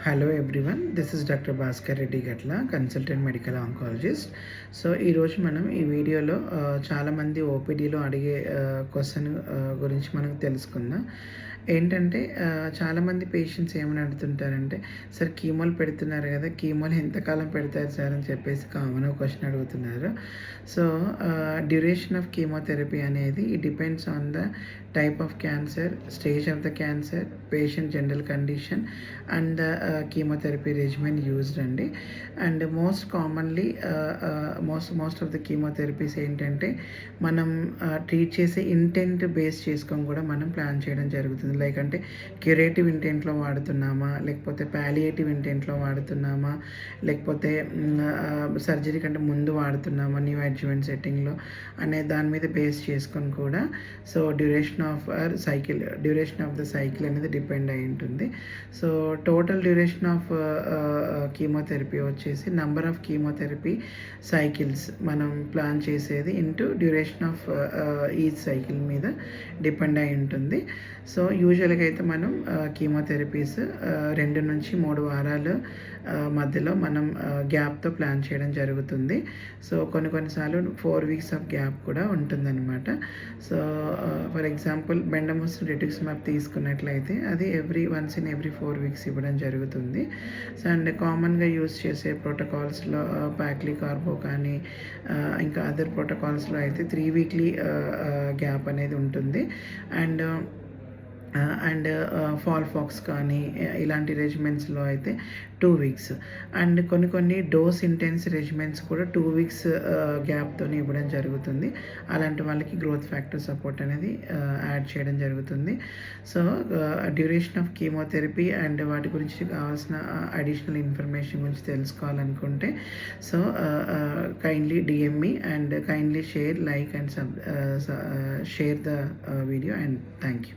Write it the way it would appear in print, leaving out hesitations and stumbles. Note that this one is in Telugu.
Hello everyone, this is doctor Bhaskar Reddy గట్ల, కన్సల్టెంట్ మెడికల్ ఆంకాలజిస్ట్. సో ఈరోజు మనం ఈ వీడియోలో చాలామంది ఓపీడీలో అడిగే క్వశ్చన్ గురించి మనం తెలుసుకుందాం. ఏంటంటే చాలామంది పేషెంట్స్ ఏమని అడుగుతుంటారంటే, సార్ కీమోలు పెడుతున్నారు కదా, కీమోలు ఎంతకాలం పెడతారు సార్ అని చెప్పేసి కామన్ క్వశ్చన్ అడుగుతున్నారు. సో డ్యూరేషన్ ఆఫ్ కీమోథెరపీ అనేది it depends on the type of cancer, stage of the cancer, patient general condition and the chemotherapy regimen used అండి. And most commonly most of the chemotherapies ఏంటంటే మనం ట్రీట్ చేసే ఇంటెంట్ బేస్ చేసుకొని కూడా మనం ప్లాన్ చేయడం జరుగుతుంది. లైక్ అంటే క్యూరేటివ్ ఇంటెంట్లో వాడుతున్నామా, లేకపోతే ప్యాలియేటివ్ ఇంటెంట్లో వాడుతున్నామా, లేకపోతే సర్జరీ కంటే ముందు వాడుతున్నామా న్యూ అడ్జువెంట్ సెట్టింగ్లో అనే దాని మీద బేస్ చేసుకొని కూడా so duration of the cycle అనేది డిపెండ్ అయి ఉంటుంది. So total duration of chemotherapy వచ్చేసి నంబర్ ఆఫ్ కీమోథెరపీ సైకిల్స్ మనం ప్లాన్ చేసేది into duration of each cycle మీద డిపెండ్ అయి ఉంటుంది. సో యూజువల్గా అయితే మనం కీమోథెరపీస్ 2 నుంచి 3 వారాలు మధ్యలో మనం గ్యాప్తో ప్లాన్ చేయడం జరుగుతుంది. సో కొన్నిసార్లు 4 వీక్స్ ఆఫ్ గ్యాప్ కూడా ఉంటుందన్నమాట. సో ఫర్ ఎగ్జాంపుల్ బెండమోస్ రిట్యూక్సిమాబ్ తీసుకున్నట్లయితే అది వన్స్ ఇన్ ఎవ్రీ 4 వీక్స్ ఇవ్వడం జరుగుతుంది. సో అండ్ కామన్గా యూజ్ చేసే ప్రోటోకాల్స్లో ప్యాక్లీ కార్బో కానీ ఇంకా అదర్ ప్రోటోకాల్స్లో అయితే 3 వీక్లీ గ్యాప్ అనేది ఉంటుంది. అండ్ ఫాల్ఫాక్స్ కానీ ఇలాంటి రెజిమెంట్స్లో అయితే 2 వీక్స్. అండ్ కొన్ని డోస్ ఇంటెన్స్ రెజిమెంట్స్ కూడా 2 వీక్స్ గ్యాప్తో ఇవ్వడం జరుగుతుంది. అలాంటి వాళ్ళకి గ్రోత్ ఫ్యాక్టర్ సపోర్ట్ అనేది యాడ్ చేయడం జరుగుతుంది. So duration of chemotherapy and వాటి గురించి కావాల్సిన అడిషనల్ ఇన్ఫర్మేషన్ గురించి తెలుసుకోవాలనుకుంటే so kindly DM me and kindly share, like and share the video and thank you.